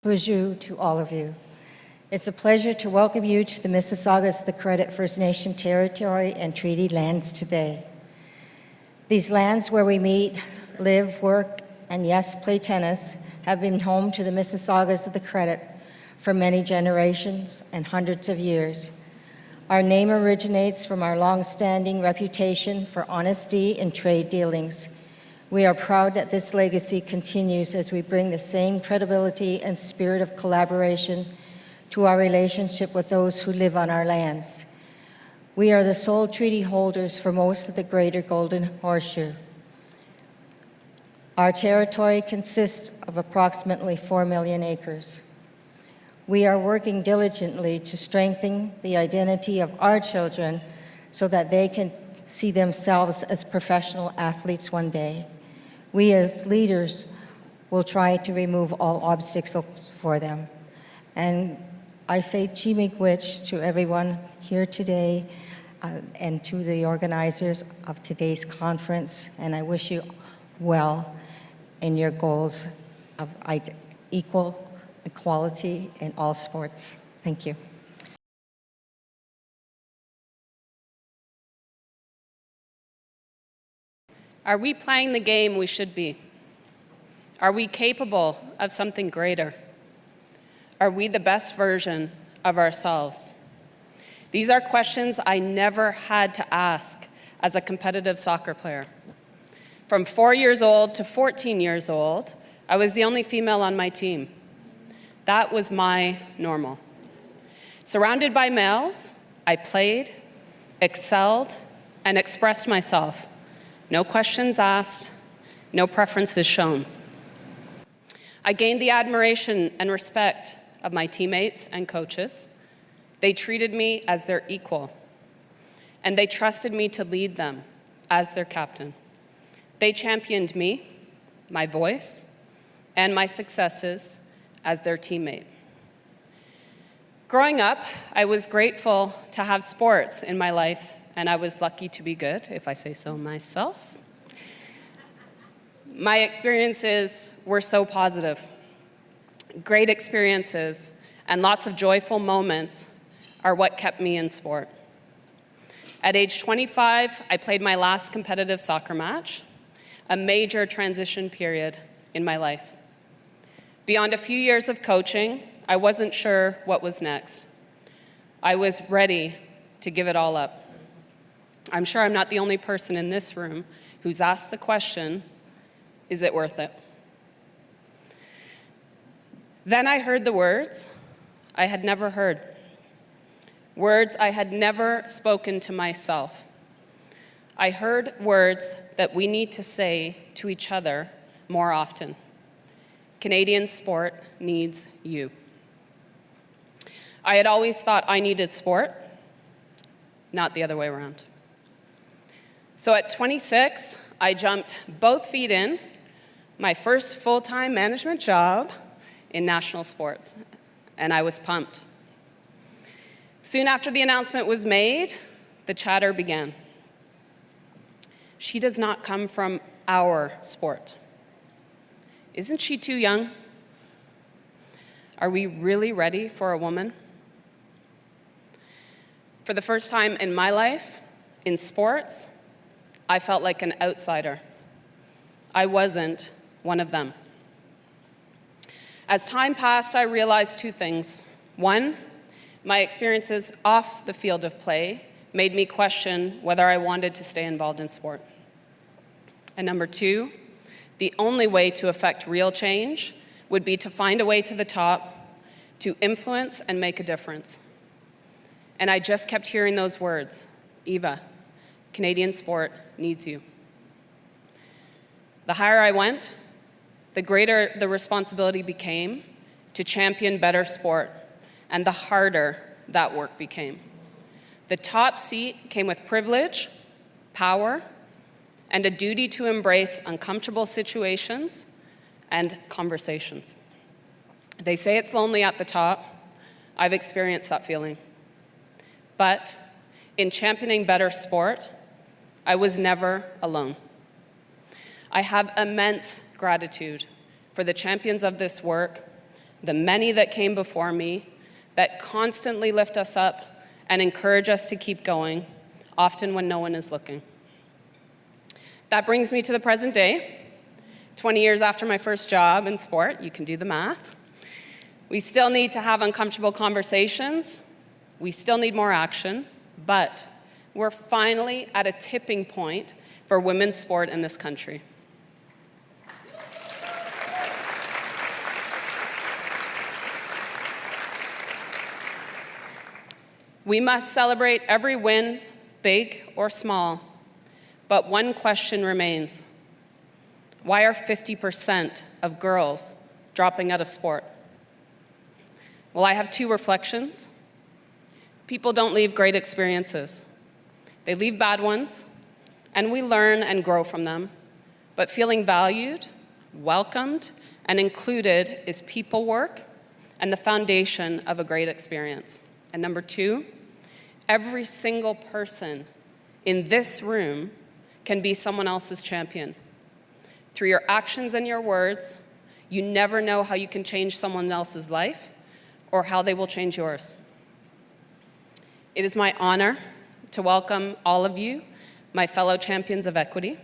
Bonjour to all of you. It's a pleasure to welcome you to the Mississaugas of the Credit First Nation Territory and Treaty Lands today. These lands where we meet, live, work, and yes, play tennis have been home to the Mississaugas of the Credit for many generations and hundreds of years. Our name originates from our long-standing reputation for honesty in trade dealings. We are proud that this legacy continues as we bring the same credibility and spirit of collaboration to our relationship with those who live on our lands. We are the sole treaty holders for most of the Greater Golden Horseshoe. Our territory consists of approximately 4 million acres. We are working diligently to strengthen the identity of our children so that they can see themselves as professional athletes one day. We as leaders will try to remove all obstacles for them. And I say Chimigwich to everyone here today and to the organizers of today's conference, and I wish you well in your goals of equality in all sports. Thank you. Are we playing the game we should be? Are we capable of something greater? Are we the best version of ourselves? These are questions I never had to ask as a competitive soccer player. From 4 years old to 14 years old, I was the only female on my team. That was my normal. Surrounded by males, I played, excelled, and expressed myself. No questions asked, no preferences shown. I gained the admiration and respect of my teammates and coaches. They treated me as their equal, and they trusted me to lead them as their captain. They championed me, my voice, and my successes as their teammate. Growing up, I was grateful to have sports in my life, and I was lucky to be good, if I say so myself. My experiences were so positive. Great experiences and lots of joyful moments are what kept me in sport. At age 25, I played my last competitive soccer match, a major transition period in my life. Beyond a few years of coaching, I wasn't sure what was next. I was ready to give it all up. I'm sure I'm not the only person in this room who's asked the question, is it worth it? Then I heard the words I had never heard, words I had never spoken to myself. I heard words that we need to say to each other more often. Canadian sport needs you. I had always thought I needed sport, not the other way around. So at 26, I jumped both feet in, my first full-time management job in national sports, and I was pumped. Soon after the announcement was made, the chatter began. She does not come from our sport. Isn't she too young? Are we really ready for a woman? For the first time in my life, in sports, I felt like an outsider. I wasn't one of them. As time passed, I realized two things. One, my experiences off the field of play made me question whether I wanted to stay involved in sport. And number two, the only way to affect real change would be to find a way to the top, to influence and make a difference. And I just kept hearing those words, Eva, Canadian sport needs you. The higher I went, the greater the responsibility became to champion better sport, and the harder that work became. The top seat came with privilege, power, and a duty to embrace uncomfortable situations and conversations. They say it's lonely at the top. I've experienced that feeling. But in championing better sport, I was never alone. I have immense gratitude for the champions of this work the many that came before me, that constantly lift us up and encourage us to keep going, often when no one is looking. That brings me to the present day. 20 years after my first job in sport, you can do the math. We still need to have uncomfortable conversations. We still need more action, but we're finally at a tipping point for women's sport in this country. We must celebrate every win, big or small, but one question remains. Why are 50% of girls dropping out of sport? Well, I have two reflections. People don't leave great experiences. They leave bad ones, and we learn and grow from them. But feeling valued, welcomed, and included is people work and the foundation of a great experience. And number two, every single person in this room can be someone else's champion. Through your actions and your words, you never know how you can change someone else's life or how they will change yours. It is my honor to welcome all of you, my fellow champions of equity,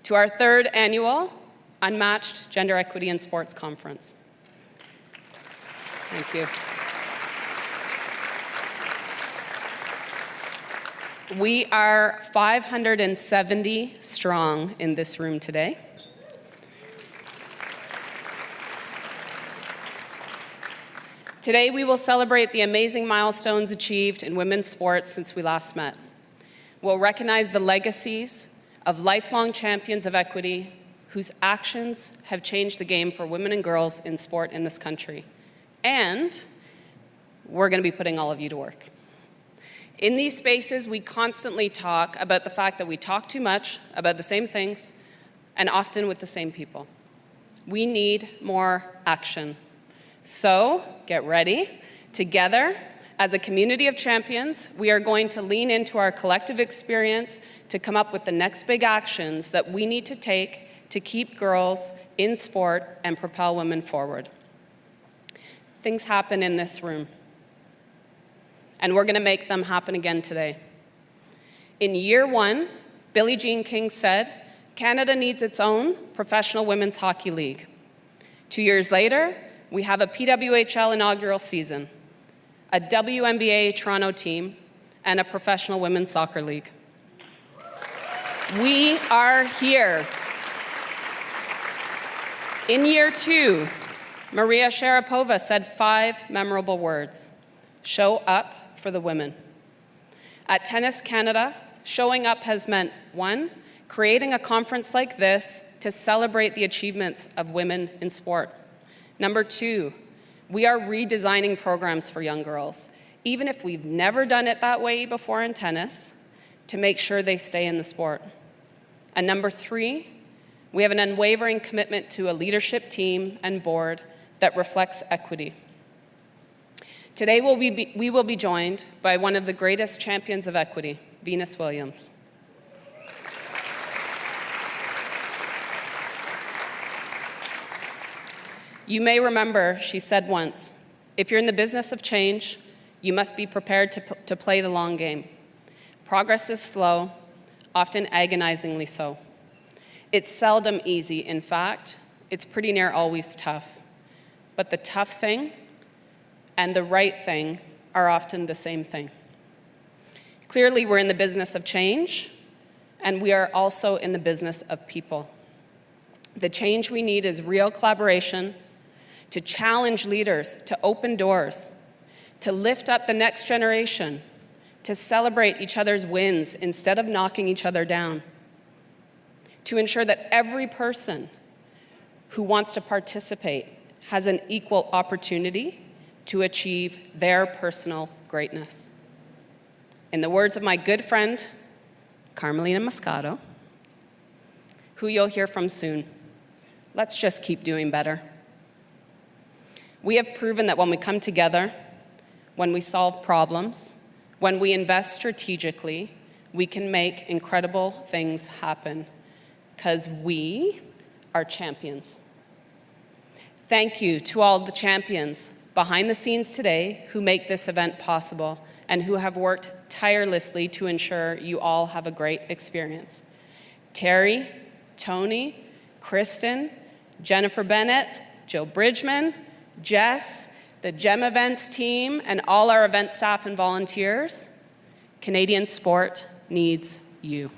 to our third annual Unmatched Gender Equity in Sports Conference. Thank you. We are 570 strong in this room today. Today, we will celebrate the amazing milestones achieved in women's sports since we last met. We'll recognize the legacies of lifelong champions of equity whose actions have changed the game for women and girls in sport in this country. And we're going to be putting all of you to work. In these spaces, we constantly talk about the fact that we talk too much about the same things and often with the same people. We need more action. So, get ready. Together, as a community of champions, we are going to lean into our collective experience to come up with the next big actions that we need to take to keep girls in sport and propel women forward. Things happen in this room, and we're going to make them happen again today. In year one, Billie Jean King said, Canada needs its own professional women's hockey league. 2 years later, we have a PWHL inaugural season, a WNBA Toronto team, and a professional women's soccer league. We are here. In year two, Maria Sharapova said 5 memorable words. Show up for the women. At Tennis Canada, showing up has meant, 1, creating a conference like this to celebrate the achievements of women in sport. Number 2, we are redesigning programs for young girls, even if we've never done it that way before in tennis, to make sure they stay in the sport. And number 3, we have an unwavering commitment to a leadership team and board that reflects equity. Today we will be joined by one of the greatest champions of equity, Venus Williams. You may remember she said once, if you're in the business of change, you must be prepared to play the long game. Progress is slow, often agonizingly so. It's seldom easy, in fact, it's pretty near always tough. But the tough thing and the right thing are often the same thing. Clearly, we're in the business of change, and we are also in the business of people. The change we need is real collaboration, to challenge leaders, to open doors, to lift up the next generation, to celebrate each other's wins instead of knocking each other down, to ensure that every person who wants to participate has an equal opportunity to achieve their personal greatness. In the words of my good friend, Carmelina Moscato, who you'll hear from soon, let's just keep doing better. We have proven that when we come together, when we solve problems, when we invest strategically, we can make incredible things happen, because we are champions. Thank you to all the champions behind the scenes today who make this event possible and who have worked tirelessly to ensure you all have a great experience. Terry, Tony, Kristen, Jennifer Bennett, Jill Bridgman, Jess, the GEM Events team, and all our event staff and volunteers, Canadian sport needs you.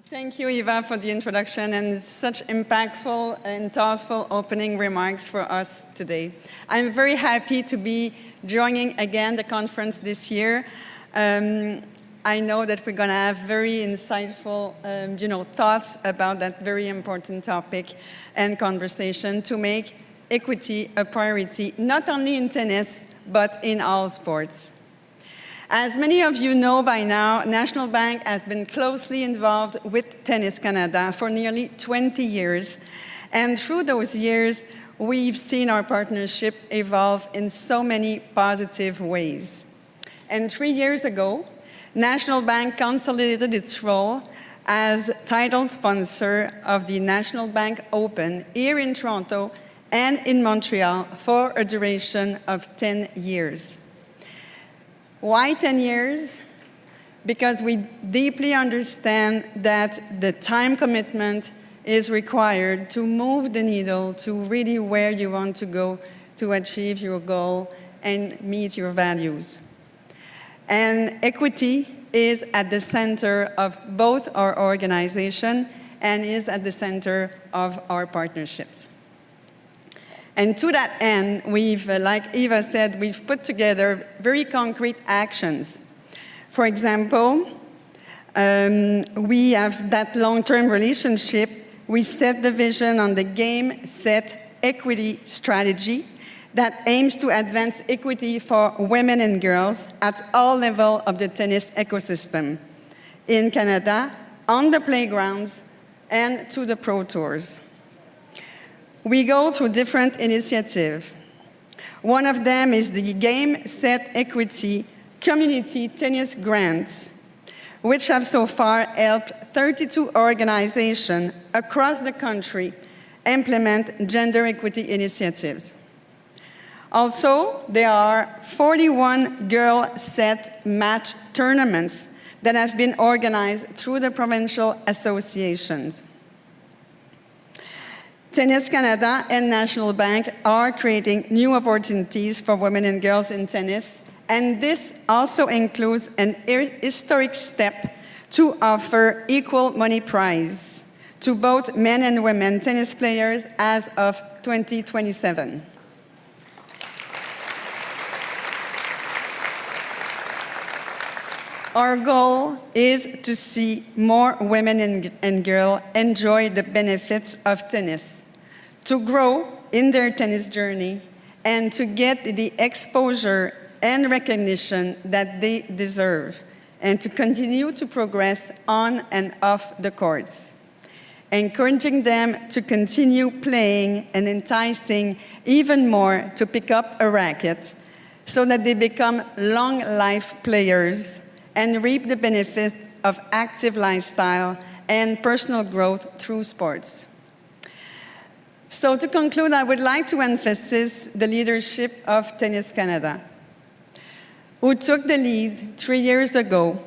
Thank you, Eva, for the introduction and such impactful and thoughtful opening remarks for us today. I'm very happy to be joining again the conference this year. I know that we're going to have very insightful, thoughts about that very important topic and conversation to make equity a priority, not only in tennis, but in all sports. As many of you know by now, National Bank has been closely involved with Tennis Canada for nearly 20 years. And through those years, we've seen our partnership evolve in so many positive ways. And 3 years ago, National Bank consolidated its role as title sponsor of the National Bank Open here in Toronto and in Montreal for a duration of 10 years. Why 10 years? Because we deeply understand that the time commitment is required to move the needle to really where you want to go to achieve your goal and meet your values. And equity is at the center of both our organization and is at the center of our partnerships. And to that end, we've, like Eva said, we've put together very concrete actions. For example, we have that long-term relationship. We set the vision on the game, set, equity strategy that aims to advance equity for women and girls at all levels of the tennis ecosystem in Canada, on the playgrounds, and to the pro tours. We go through different initiatives. One of them is the Game Set Equity Community Tennis Grants, which have so far helped 32 organizations across the country implement gender equity initiatives. Also, there are 41 girl set match tournaments that have been organized through the provincial associations. Tennis Canada and National Bank are creating new opportunities for women and girls in tennis, and this also includes an historic step to offer equal money prize to both men and women tennis players as of 2027. Our goal is to see more women and girls enjoy the benefits of tennis, to grow in their tennis journey, and to get the exposure and recognition that they deserve, and to continue to progress on and off the courts, encouraging them to continue playing and enticing even more to pick up a racket so that they become long-life players and reap the benefit of active lifestyle and personal growth through sports. So to conclude, I would like to emphasize the leadership of Tennis Canada, who took the lead 3 years ago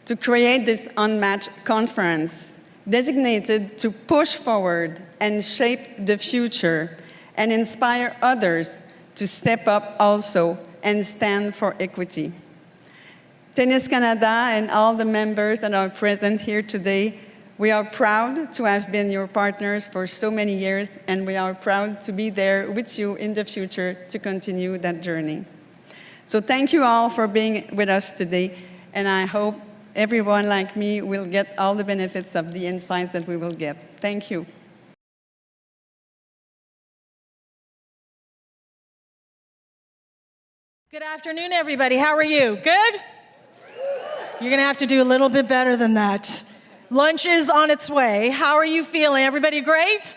to create this Unmatched conference designated to push forward and shape the future and inspire others to step up also and stand for equity. Tennis Canada and all the members that are present here today, we are proud to have been your partners for so many years, and we are proud to be there with you in the future to continue that journey. So thank you all for being with us today, and I hope everyone like me will get all the benefits of the insights that we will get. Thank you. Good afternoon, everybody. How are you? Good? You're going to have to do a little bit better than that. Lunch is on its way. How are you feeling? Everybody great?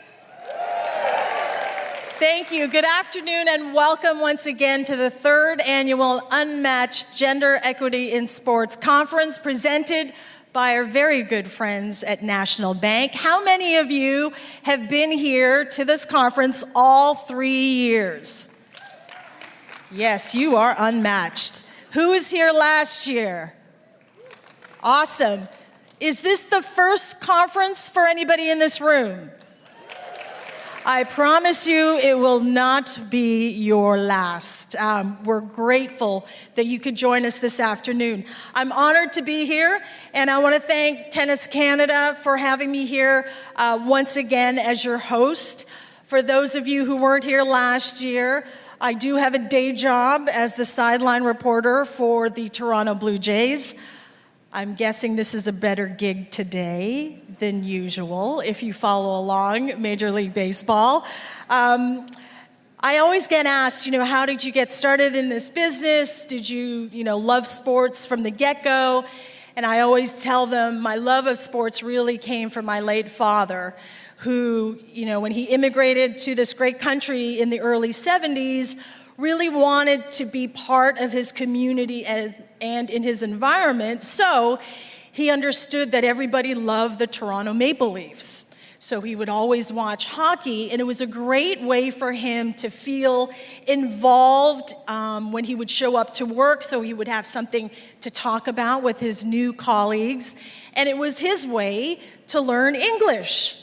Thank you. Good afternoon and welcome once again to the 3rd annual Unmatched Gender Equity in Sports Conference presented by our very good friends at National Bank. How many of you have been here to this conference all 3 years? Yes, you are unmatched. Who was here last year? Awesome. Is this the first conference for anybody in this room? I promise you it will not be your last. We're grateful that you could join us this afternoon. I'm honored to be here, and I want to thank Tennis Canada for having me here once again as your host. For those of you who weren't here last year, I do have a day job as the sideline reporter for the Toronto Blue Jays. I'm guessing this is a better gig today than usual if you follow along Major League Baseball. I always get asked, how did you get started in this business? Did you, love sports from the get-go? And I always tell them my love of sports really came from my late father, who, when he immigrated to this great country in the early 70s, really wanted to be part of his community and in his environment, so he understood that everybody loved the Toronto Maple Leafs. So he would always watch hockey, and it was a great way for him to feel involved when he would show up to work, so he would have something to talk about with his new colleagues, and it was his way to learn English.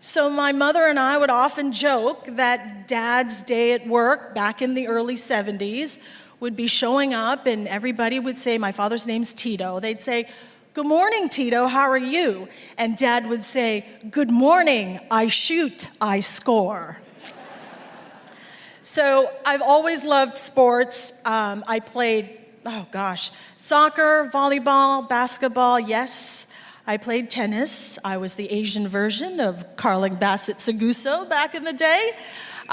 So my mother and I would often joke that Dad's day at work back in the early 70s would be showing up, and everybody would say, my father's name's Tito. They'd say, "Good morning, Tito, how are you?" And Dad would say, "Good morning, I shoot, I score." So I've always loved sports. I played, soccer, volleyball, basketball, yes. I played tennis. I was the Asian version of Carling Bassett Seguso back in the day.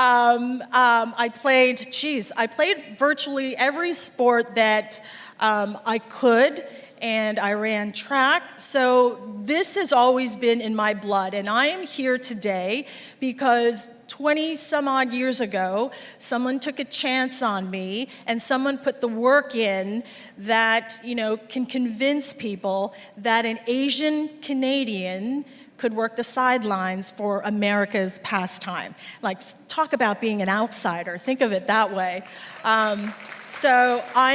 I played virtually every sport that I could, and I ran track. So this has always been in my blood, and I am here today because 20 some odd years ago, someone took a chance on me, and someone put the work in that, can convince people that an Asian Canadian could work the sidelines for America's pastime. Like, talk about being an outsider. Think of it that way. So I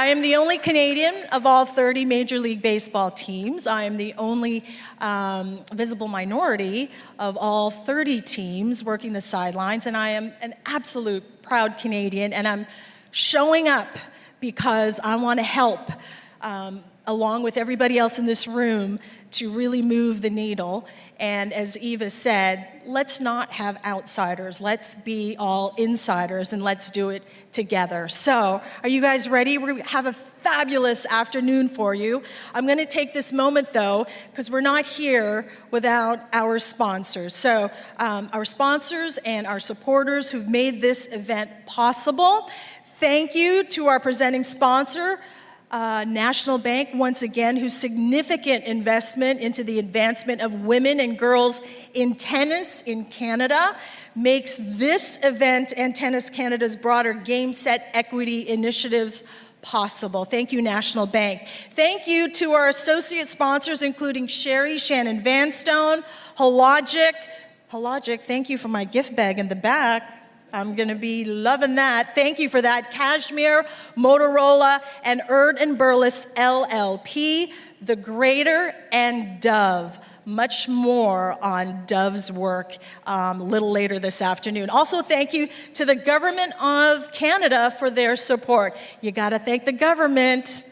am the only Canadian of all 30 Major League Baseball teams. I am the only visible minority of all 30 teams working the sidelines, and I am an absolute proud Canadian, and I'm showing up because I want to help, along with everybody else in this room, to really move the needle. And as Eva said, let's not have outsiders. Let's be all insiders, and let's do it together. So, are you guys ready? We're going to have a fabulous afternoon for you. I'm going to take this moment, though, because we're not here without our sponsors. So, our sponsors and our supporters who've made this event possible. Thank you to our presenting sponsor, National Bank, once again, whose significant investment into the advancement of women and girls in tennis in Canada makes this event and Tennis Canada's broader game set equity initiatives possible. Thank you, National Bank. Thank you to our associate sponsors, including Sherry Shannon Vanstone, Hologic, thank you for my gift bag in the back. I'm going to be loving that. Thank you for that. Cashmere, Motorola, and Erd and Burles LLP, The Greater, and Dove. Much more on Dove's work a little later this afternoon. Also, thank you to the Government of Canada for their support. You got to thank the government.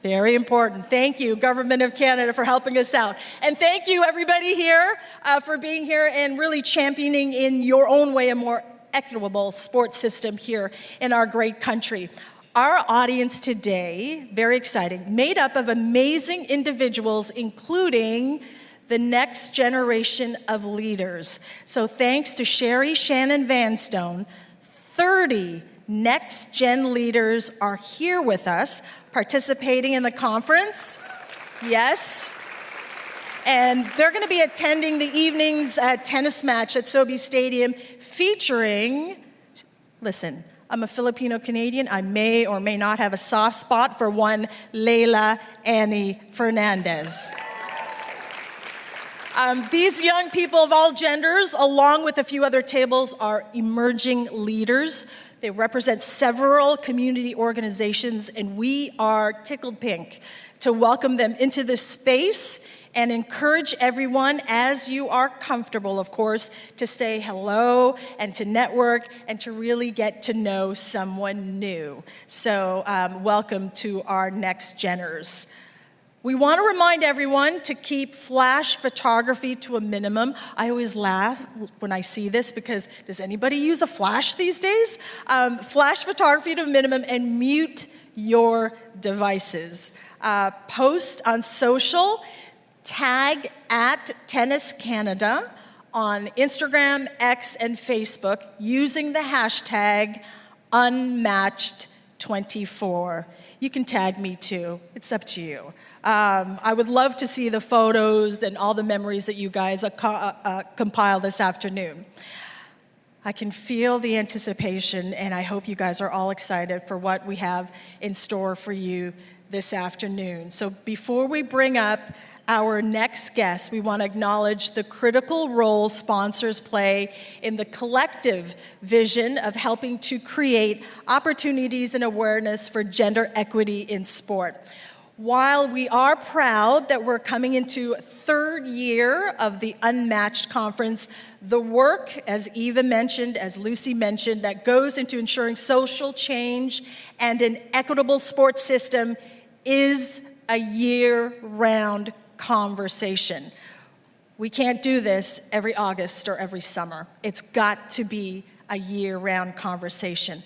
Very important. Thank you, Government of Canada, for helping us out. And thank you, everybody here, for being here and really championing in your own way a more equitable sports system here in our great country. Our audience today, very exciting, made up of amazing individuals, including the next generation of leaders. So thanks to Sherry Shannon Vanstone, 30 next-gen leaders are here with us, participating in the conference. Yes. And they're going to be attending the evening's tennis match at Sobe Stadium featuring, listen, I'm a Filipino Canadian. I may or may not have a soft spot for one Leila Annie Fernandez. These young people of all genders, along with a few other tables, are emerging leaders. They represent several community organizations, and we are tickled pink to welcome them into this space and encourage everyone, as you are comfortable, of course, to say hello and to network and to really get to know someone new. So welcome to our next Jenners. We want to remind everyone to keep flash photography to a minimum. I always laugh when I see this because does anybody use a flash these days? Flash photography to a minimum and mute your devices. Post on social, tag at Tennis Canada on Instagram, X, and Facebook using the hashtag Unmatched24. You can tag me too. It's up to you. I would love to see the photos and all the memories that you guys compile this afternoon. I can feel the anticipation, and I hope you guys are all excited for what we have in store for you this afternoon. So before we bring up our next guest, we want to acknowledge the critical role sponsors play in the collective vision of helping to create opportunities and awareness for gender equity in sport. While we are proud that we're coming into third year of the Unmatched Conference, the work, as Eva mentioned, as Lucie mentioned, that goes into ensuring social change and an equitable sports system is a year-round conversation. We can't do this every August or every summer. It's got to be a year-round conversation.